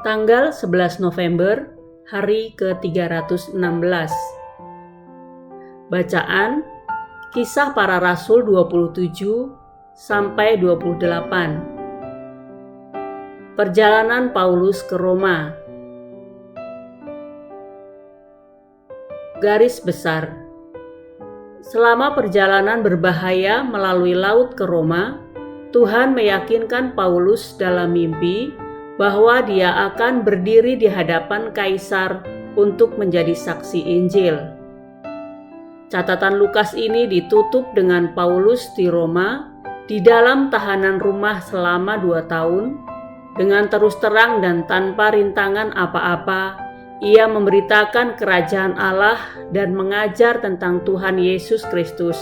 Tanggal 11 November, hari ke-316. Bacaan Kisah Para Rasul 27 sampai 28. Perjalanan Paulus ke Roma. Garis besar. Selama perjalanan berbahaya melalui laut ke Roma, Tuhan meyakinkan Paulus dalam mimpi bahwa dia akan berdiri di hadapan kaisar untuk menjadi saksi Injil. Catatan Lukas ini ditutup dengan Paulus di Roma, di dalam tahanan rumah selama 2 tahun, dengan terus terang dan tanpa rintangan apa-apa. Ia memberitakan kerajaan Allah dan mengajar tentang Tuhan Yesus Kristus.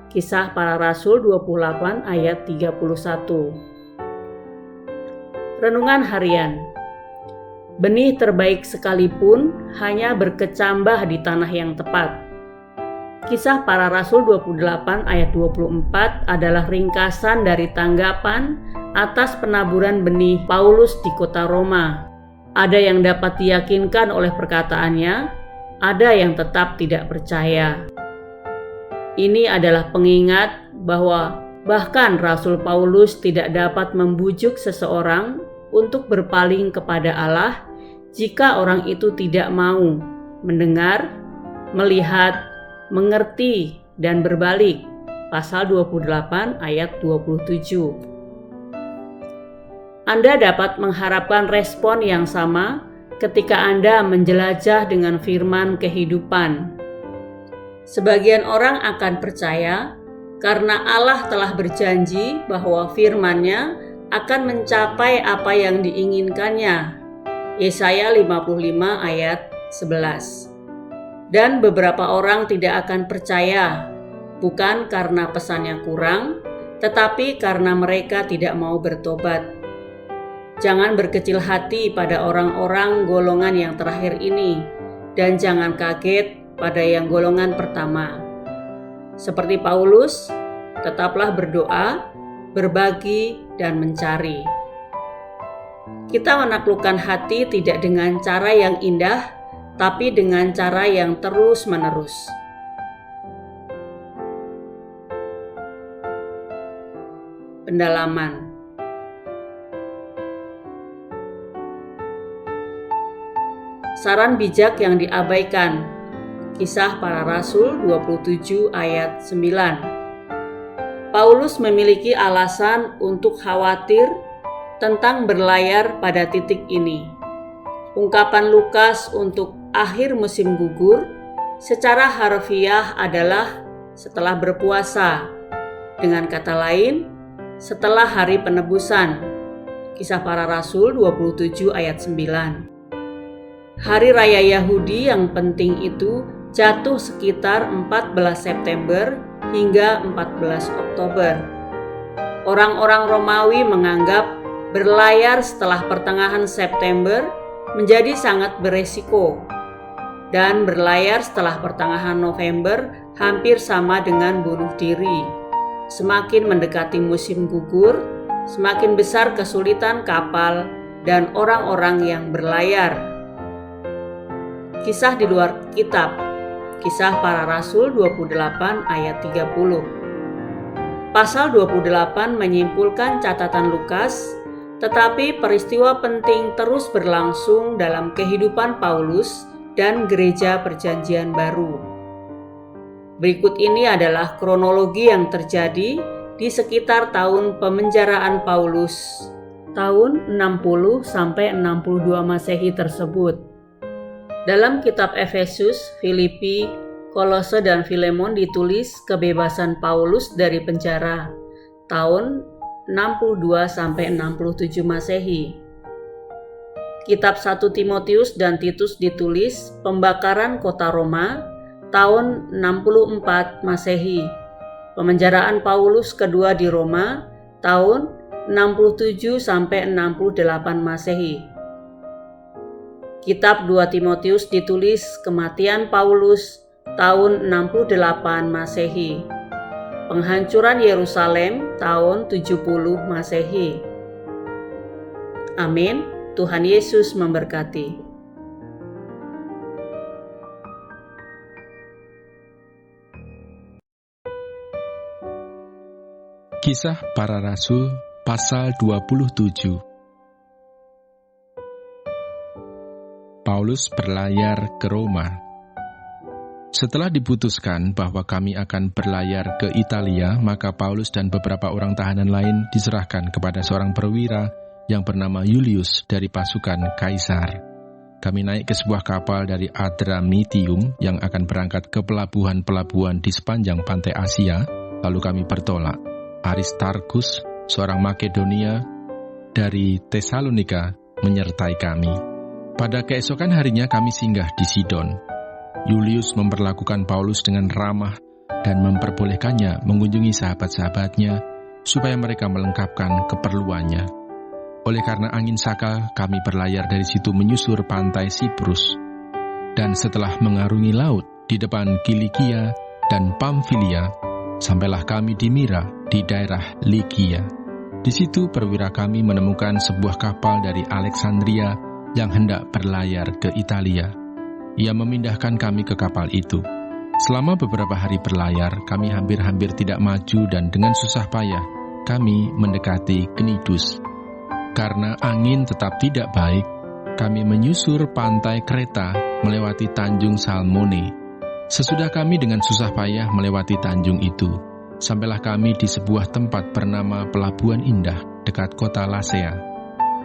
Kisah Para Rasul 28 ayat 31. Renungan harian. Benih terbaik sekalipun hanya berkecambah di tanah yang tepat. Kisah Para Rasul 28 ayat 24 adalah ringkasan dari tanggapan atas penaburan benih Paulus di kota Roma. Ada yang dapat diyakinkan oleh perkataannya, ada yang tetap tidak percaya. Ini adalah pengingat bahwa bahkan Rasul Paulus tidak dapat membujuk seseorang untuk berpaling kepada Allah jika orang itu tidak mau mendengar, melihat, mengerti, dan berbalik. Pasal 28 ayat 27. Anda dapat mengharapkan respon yang sama ketika Anda menjelajah dengan firman kehidupan. Sebagian orang akan percaya karena Allah telah berjanji bahwa firman-Nya akan mencapai apa yang diinginkannya. Yesaya 55 ayat 11. Dan beberapa orang tidak akan percaya, bukan karena pesannya kurang, tetapi karena mereka tidak mau bertobat. Jangan berkecil hati pada orang-orang golongan yang terakhir ini, dan jangan kaget pada yang golongan pertama. Seperti Paulus, tetaplah berdoa, berbagi, dan mencari. Kita menaklukkan hati tidak dengan cara yang indah, tapi dengan cara yang terus-menerus. Pendalaman. Saran bijak yang diabaikan. Kisah Para Rasul 27 ayat 9. Paulus memiliki alasan untuk khawatir tentang berlayar pada titik ini. Ungkapan Lukas untuk akhir musim gugur secara harfiah adalah setelah berpuasa. Dengan kata lain, setelah hari penebusan. Kisah Para Rasul 27 ayat 9. Hari Raya Yahudi yang penting itu jatuh sekitar 14 September hingga 14 Oktober. Orang-orang Romawi menganggap berlayar setelah pertengahan September menjadi sangat beresiko, dan berlayar setelah pertengahan November hampir sama dengan bunuh diri. Semakin mendekati musim gugur, semakin besar kesulitan kapal dan orang-orang yang berlayar. Kisah di luar kitab. Kisah Para Rasul 28 ayat 30. Pasal 28 menyimpulkan catatan Lukas, tetapi peristiwa penting terus berlangsung dalam kehidupan Paulus dan gereja Perjanjian Baru. Berikut ini adalah kronologi yang terjadi di sekitar tahun pemenjaraan Paulus, tahun 60 sampai 62 Masehi tersebut. Dalam kitab Efesus, Filipi, Kolose, dan Filemon ditulis kebebasan Paulus dari penjara, tahun 62 sampai 67 Masehi. Kitab 1 Timotius dan Titus ditulis pembakaran kota Roma, tahun 64 Masehi. Pemenjaraan Paulus kedua di Roma, tahun 67 sampai 68 Masehi. Kitab 2 Timotius ditulis kematian Paulus tahun 68 Masehi. Penghancuran Yerusalem tahun 70 Masehi. Amin. Tuhan Yesus memberkati. Kisah Para Rasul pasal 27. Paulus berlayar ke Roma. Setelah diputuskan bahwa kami akan berlayar ke Italia, maka Paulus dan beberapa orang tahanan lain diserahkan kepada seorang perwira yang bernama Julius dari pasukan Kaisar. Kami naik ke sebuah kapal dari Adramitium yang akan berangkat ke pelabuhan-pelabuhan di sepanjang pantai Asia, lalu kami bertolak. Aristarkus, seorang Makedonia dari Tesalonika, menyertai kami. Pada keesokan harinya kami singgah di Sidon. Julius memperlakukan Paulus dengan ramah dan memperbolehkannya mengunjungi sahabat-sahabatnya supaya mereka melengkapkan keperluannya. Oleh karena angin sakal, kami berlayar dari situ menyusur pantai Siprus. Dan setelah mengarungi laut di depan Kilikia dan Pamfilia, sampailah kami di Mira di daerah Likia. Di situ perwira kami menemukan sebuah kapal dari Alexandria yang hendak berlayar ke Italia. Ia memindahkan kami ke kapal itu. Selama beberapa hari berlayar, kami hampir-hampir tidak maju dan dengan susah payah kami mendekati Knidus. Karena angin tetap tidak baik, kami menyusur pantai Kreta melewati Tanjung Salmone. Sesudah kami dengan susah payah melewati tanjung itu, sampailah kami di sebuah tempat bernama Pelabuhan Indah dekat kota Lasea.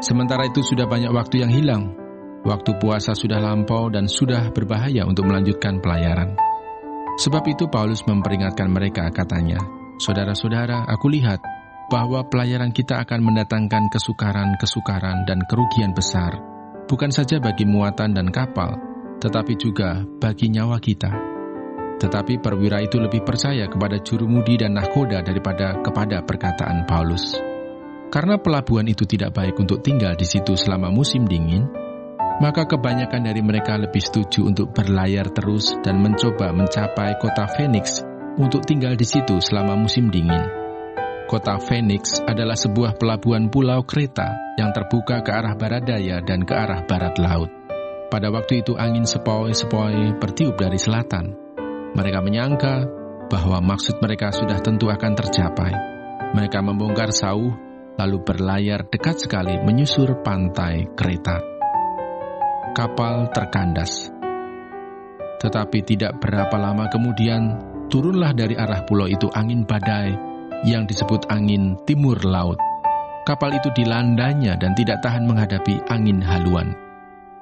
Sementara itu sudah banyak waktu yang hilang. Waktu puasa sudah lampau dan sudah berbahaya untuk melanjutkan pelayaran. Sebab itu Paulus memperingatkan mereka, katanya, "Saudara-saudara, aku lihat bahwa pelayaran kita akan mendatangkan kesukaran-kesukaran dan kerugian besar, bukan saja bagi muatan dan kapal, tetapi juga bagi nyawa kita." Tetapi perwira itu lebih percaya kepada jurumudi dan nahkoda daripada kepada perkataan Paulus. Karena pelabuhan itu tidak baik untuk tinggal di situ selama musim dingin, maka kebanyakan dari mereka lebih setuju untuk berlayar terus dan mencoba mencapai kota Phoenix untuk tinggal di situ selama musim dingin. Kota Phoenix adalah sebuah pelabuhan pulau Kreta yang terbuka ke arah barat daya dan ke arah barat laut. Pada waktu itu angin sepoi-sepoi bertiup dari selatan. Mereka menyangka bahwa maksud mereka sudah tentu akan tercapai. Mereka membongkar sauh lalu berlayar dekat sekali menyusur pantai Kreta. Kapal terkandas. Tetapi tidak berapa lama kemudian, turunlah dari arah pulau itu angin badai yang disebut angin timur laut. Kapal itu dilandanya dan tidak tahan menghadapi angin haluan.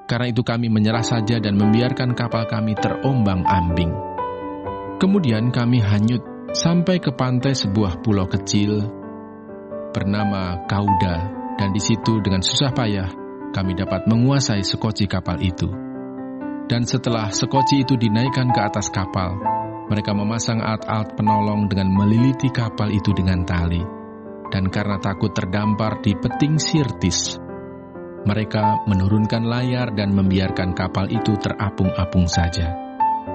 Karena itu kami menyerah saja dan membiarkan kapal kami terombang-ambing. Kemudian kami hanyut sampai ke pantai sebuah pulau kecil bernama Kauda, dan di situ dengan susah payah kami dapat menguasai sekoci kapal itu. Dan setelah sekoci itu dinaikkan ke atas kapal, mereka memasang alat-alat penolong dengan meliliti kapal itu dengan tali. Dan karena takut terdampar di peting Sirtis, mereka menurunkan layar dan membiarkan kapal itu terapung-apung saja.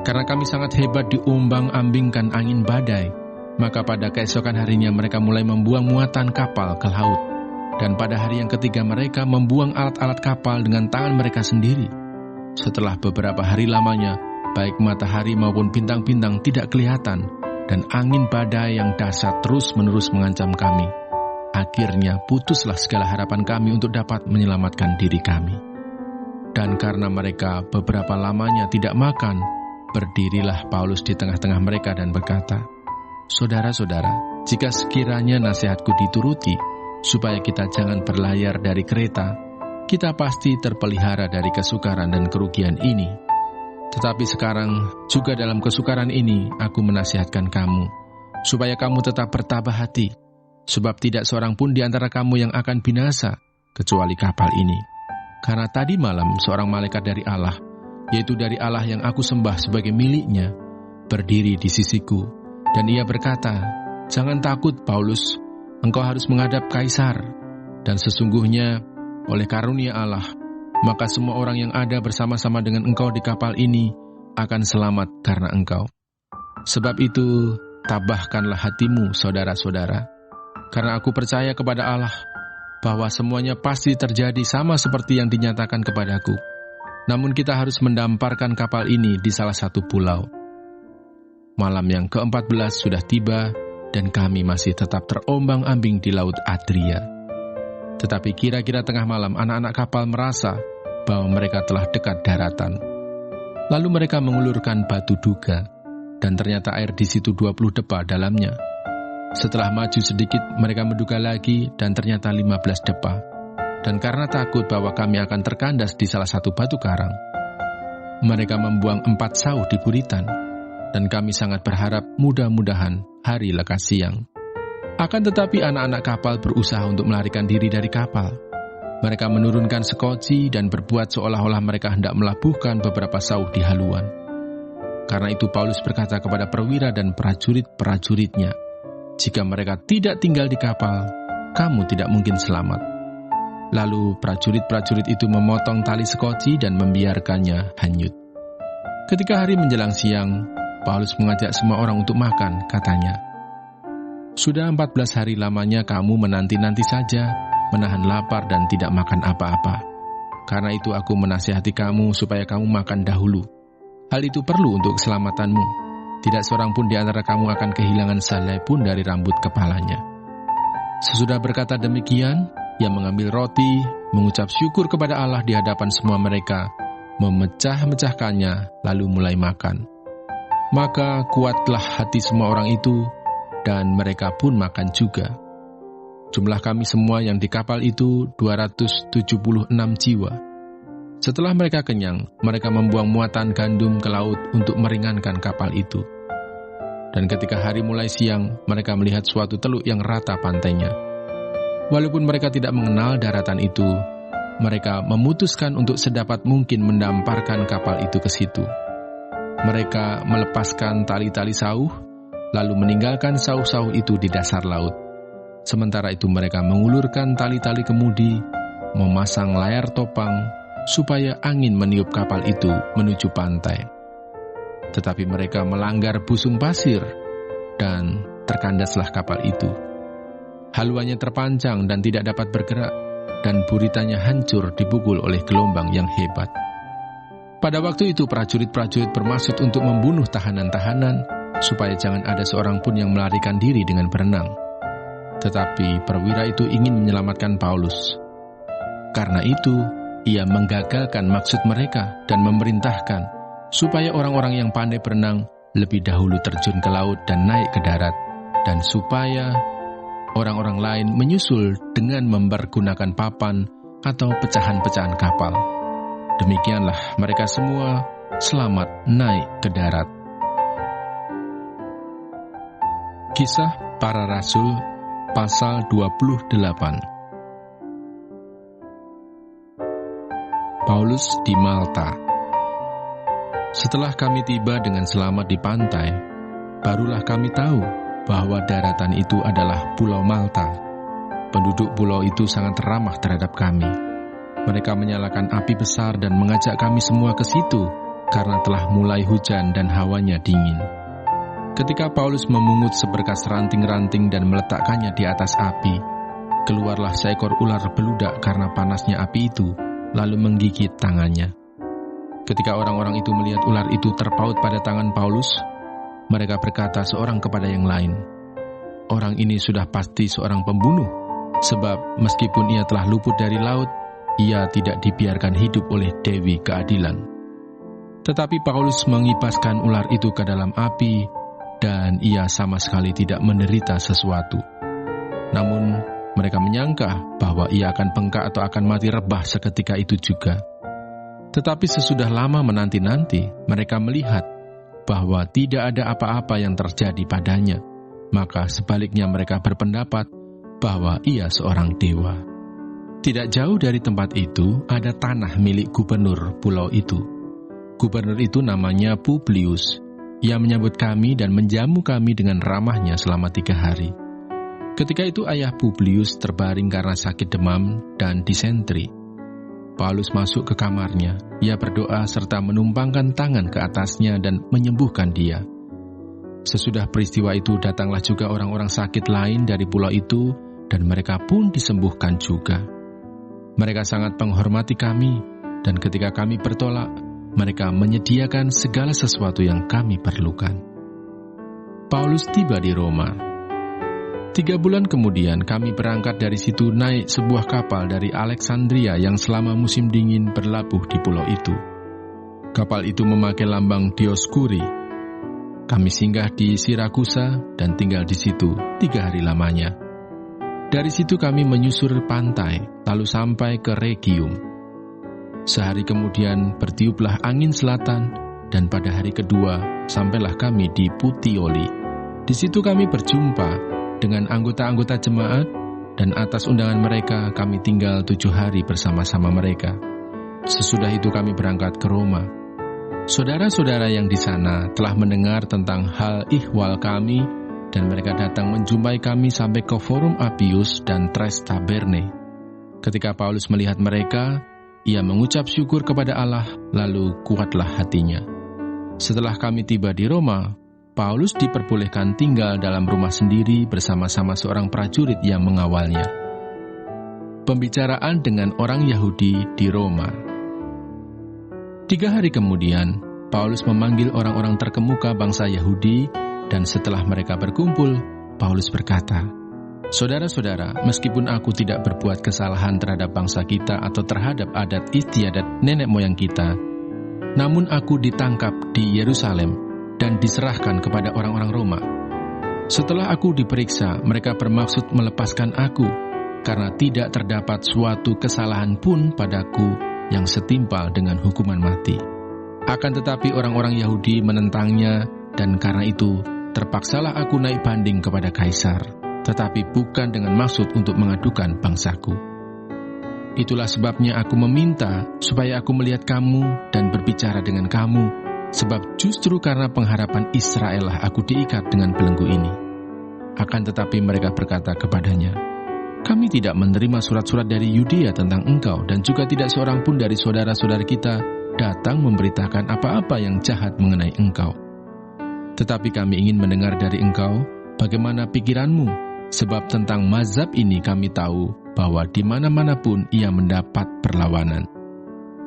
Karena kami sangat hebat diombang-ambingkan angin badai, maka pada keesokan harinya mereka mulai membuang muatan kapal ke laut. Dan pada hari yang ketiga mereka membuang alat-alat kapal dengan tangan mereka sendiri. Setelah beberapa hari lamanya, baik matahari maupun bintang-bintang tidak kelihatan, dan angin badai yang dahsyat terus-menerus mengancam kami. Akhirnya putuslah segala harapan kami untuk dapat menyelamatkan diri kami. Dan karena mereka beberapa lamanya tidak makan, berdirilah Paulus di tengah-tengah mereka dan berkata, "Saudara-saudara, jika sekiranya nasihatku dituruti, supaya kita jangan berlayar dari Kreta, kita pasti terpelihara dari kesukaran dan kerugian ini. Tetapi sekarang, juga dalam kesukaran ini, aku menasihatkan kamu, supaya kamu tetap bertabah hati, sebab tidak seorang pun di antara kamu yang akan binasa, kecuali kapal ini. Karena tadi malam seorang malaikat dari Allah, yaitu dari Allah yang aku sembah sebagai miliknya, berdiri di sisiku, dan ia berkata, 'Jangan takut, Paulus, engkau harus menghadap Kaisar, dan sesungguhnya oleh karunia Allah, maka semua orang yang ada bersama-sama dengan engkau di kapal ini akan selamat karena engkau. Sebab itu, tabahkanlah hatimu, saudara-saudara, karena aku percaya kepada Allah, bahwa semuanya pasti terjadi sama seperti yang dinyatakan kepadaku. Namun kita harus mendamparkan kapal ini di salah satu pulau. Malam yang ke-14 sudah tiba dan kami masih tetap terombang-ambing di Laut Adria. Tetapi kira-kira tengah malam anak-anak kapal merasa bahwa mereka telah dekat daratan. Lalu mereka mengulurkan batu duga dan ternyata air di situ 20 depa dalamnya. Setelah maju sedikit mereka menduga lagi dan ternyata 15 depa. Dan karena takut bahwa kami akan terkandas di salah satu batu karang, mereka membuang 4 sauh di buritan. Dan kami sangat berharap mudah-mudahan hari lekas siang. Akan tetapi anak-anak kapal berusaha untuk melarikan diri dari kapal. Mereka menurunkan sekoci dan berbuat seolah-olah mereka hendak melabuhkan beberapa sauh di haluan. Karena itu Paulus berkata kepada perwira dan prajurit-prajuritnya, "Jika mereka tidak tinggal di kapal, kamu tidak mungkin selamat." Lalu prajurit-prajurit itu memotong tali sekoci dan membiarkannya hanyut. Ketika hari menjelang siang, Paulus mengajak semua orang untuk makan, katanya, "Sudah 14 hari lamanya kamu menanti-nanti saja, menahan lapar dan tidak makan apa-apa. Karena itu aku menasihati kamu supaya kamu makan dahulu. Hal itu perlu untuk keselamatanmu. Tidak seorang pun di antara kamu akan kehilangan sehelai pun dari rambut kepalanya." Sesudah berkata demikian, ia mengambil roti, mengucap syukur kepada Allah di hadapan semua mereka, memecah-mecahkannya, lalu mulai makan. Maka kuatlah hati semua orang itu, dan mereka pun makan juga. Jumlah kami semua yang di kapal itu 276 jiwa. Setelah mereka kenyang, mereka membuang muatan gandum ke laut untuk meringankan kapal itu. Dan ketika hari mulai siang, mereka melihat suatu teluk yang rata pantainya. Walaupun mereka tidak mengenal daratan itu, mereka memutuskan untuk sedapat mungkin mendamparkan kapal itu ke situ. Mereka melepaskan tali-tali sauh, lalu meninggalkan sauh-sauh itu di dasar laut. Sementara itu mereka mengulurkan tali-tali kemudi, memasang layar topang, supaya angin meniup kapal itu menuju pantai. Tetapi mereka melanggar busung pasir, dan terkandaslah kapal itu. Haluannya terpancang dan tidak dapat bergerak, dan buritanya hancur dipukul oleh gelombang yang hebat. Pada waktu itu prajurit-prajurit bermaksud untuk membunuh tahanan-tahanan, supaya jangan ada seorang pun yang melarikan diri dengan berenang. Tetapi perwira itu ingin menyelamatkan Paulus. Karena itu, ia menggagalkan maksud mereka dan memerintahkan supaya orang-orang yang pandai berenang lebih dahulu terjun ke laut dan naik ke darat, dan supaya orang-orang lain menyusul dengan mempergunakan papan atau pecahan-pecahan kapal. Demikianlah mereka semua selamat naik ke darat. Kisah Para Rasul pasal 28. Paulus di Malta. Setelah kami tiba dengan selamat di pantai, barulah kami tahu bahwa daratan itu adalah Pulau Malta. Penduduk pulau itu sangat ramah terhadap kami. Mereka menyalakan api besar dan mengajak kami semua ke situ karena telah mulai hujan dan hawanya dingin. Ketika Paulus memungut seberkas ranting-ranting dan meletakkannya di atas api, keluarlah seekor ular beludak karena panasnya api itu, lalu menggigit tangannya. Ketika orang-orang itu melihat ular itu terpaut pada tangan Paulus, mereka berkata seorang kepada yang lain, "Orang ini sudah pasti seorang pembunuh, sebab meskipun ia telah luput dari laut, ia tidak dibiarkan hidup oleh Dewi Keadilan." Tetapi Paulus mengibaskan ular itu ke dalam api, dan ia sama sekali tidak menderita sesuatu. Namun, mereka menyangka bahwa ia akan bengkak atau akan mati rebah seketika itu juga. Tetapi sesudah lama menanti-nanti, mereka melihat bahwa tidak ada apa-apa yang terjadi padanya. Maka sebaliknya mereka berpendapat bahwa ia seorang dewa. Tidak jauh dari tempat itu ada tanah milik gubernur pulau itu. Gubernur itu namanya Publius. Ia menyambut kami dan menjamu kami dengan ramahnya selama 3 hari. Ketika itu ayah Publius terbaring karena sakit demam dan disentri. Paulus masuk ke kamarnya. Ia berdoa serta menumpangkan tangan ke atasnya dan menyembuhkan dia. Sesudah peristiwa itu datanglah juga orang-orang sakit lain dari pulau itu dan mereka pun disembuhkan juga. Mereka sangat menghormati kami, dan ketika kami bertolak, mereka menyediakan segala sesuatu yang kami perlukan. Paulus tiba di Roma. 3 bulan kemudian kami berangkat dari situ naik sebuah kapal dari Alexandria yang selama musim dingin berlabuh di pulau itu. Kapal itu memakai lambang Dioskuri. Kami singgah di Sirakusa dan tinggal di situ 3 hari lamanya. Dari situ kami menyusur pantai, lalu sampai ke Rhegium. Sehari kemudian bertiuplah angin selatan, dan pada hari kedua sampailah kami di Puteoli. Di situ kami berjumpa dengan anggota-anggota jemaat, dan atas undangan mereka kami tinggal 7 hari bersama-sama mereka. Sesudah itu kami berangkat ke Roma. Saudara-saudara yang di sana telah mendengar tentang hal ihwal kami, dan mereka datang menjumpai kami sampai ke Forum Appius dan Tres Taberne. Ketika Paulus melihat mereka, ia mengucap syukur kepada Allah, lalu kuatlah hatinya. Setelah kami tiba di Roma, Paulus diperbolehkan tinggal dalam rumah sendiri bersama-sama seorang prajurit yang mengawalnya. Pembicaraan dengan orang Yahudi di Roma. 3 hari kemudian, Paulus memanggil orang-orang terkemuka bangsa Yahudi, dan setelah mereka berkumpul, Paulus berkata, "Saudara-saudara, meskipun aku tidak berbuat kesalahan terhadap bangsa kita atau terhadap adat istiadat nenek moyang kita, namun aku ditangkap di Yerusalem dan diserahkan kepada orang-orang Roma. Setelah aku diperiksa, mereka bermaksud melepaskan aku, karena tidak terdapat suatu kesalahan pun padaku yang setimpal dengan hukuman mati. Akan tetapi orang-orang Yahudi menentangnya, dan karena itu terpaksalah aku naik banding kepada Kaisar, tetapi bukan dengan maksud untuk mengadukan bangsaku. Itulah sebabnya aku meminta supaya aku melihat kamu dan berbicara dengan kamu, sebab justru karena pengharapan Israel lah aku diikat dengan belenggu ini." Akan tetapi mereka berkata kepadanya, "Kami tidak menerima surat-surat dari Yudea tentang engkau, dan juga tidak seorang pun dari saudara-saudara kita datang memberitakan apa-apa yang jahat mengenai engkau. Tetapi kami ingin mendengar dari engkau bagaimana pikiranmu, sebab tentang mazhab ini kami tahu bahwa di mana-mana pun ia mendapat perlawanan."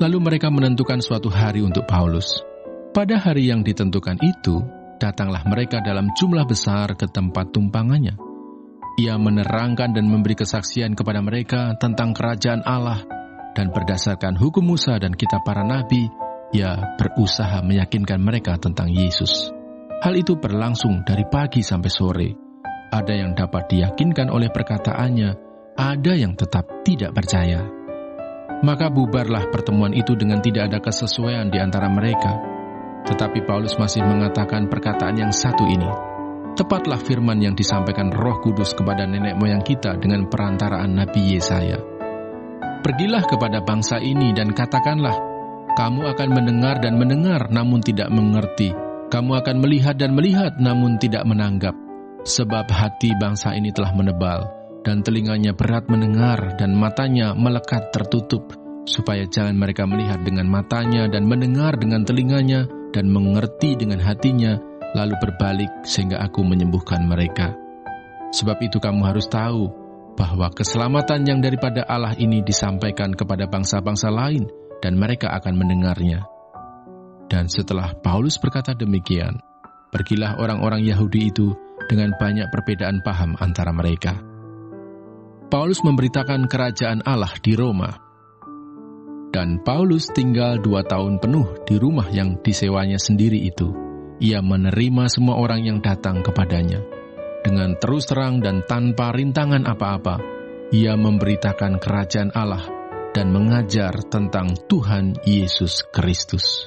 Lalu mereka menentukan suatu hari untuk Paulus. Pada hari yang ditentukan itu, datanglah mereka dalam jumlah besar ke tempat tumpangannya. Ia menerangkan dan memberi kesaksian kepada mereka tentang kerajaan Allah, dan berdasarkan hukum Musa dan kitab para nabi, ia berusaha meyakinkan mereka tentang Yesus. Hal itu berlangsung dari pagi sampai sore. Ada yang dapat diyakinkan oleh perkataannya, ada yang tetap tidak percaya. Maka bubarlah pertemuan itu dengan tidak ada kesesuaian di antara mereka. Tetapi Paulus masih mengatakan perkataan yang satu ini, "Tepatlah firman yang disampaikan Roh Kudus kepada nenek moyang kita dengan perantaraan Nabi Yesaya. Pergilah kepada bangsa ini dan katakanlah, kamu akan mendengar dan mendengar namun tidak mengerti. Kamu akan melihat dan melihat namun tidak menanggap. Sebab hati bangsa ini telah menebal, dan telinganya berat mendengar, dan matanya melekat tertutup, supaya jangan mereka melihat dengan matanya dan mendengar dengan telinganya, dan mengerti dengan hatinya, lalu berbalik sehingga aku menyembuhkan mereka. Sebab itu kamu harus tahu bahwa keselamatan yang daripada Allah ini disampaikan kepada bangsa-bangsa lain, dan mereka akan mendengarnya." Dan setelah Paulus berkata demikian, pergilah orang-orang Yahudi itu dengan banyak perbedaan paham antara mereka. Paulus memberitakan kerajaan Allah di Roma. Dan Paulus tinggal 2 tahun penuh di rumah yang disewanya sendiri itu. Ia menerima semua orang yang datang kepadanya. Dengan terus terang dan tanpa rintangan apa-apa, ia memberitakan kerajaan Allah dan mengajar tentang Tuhan Yesus Kristus.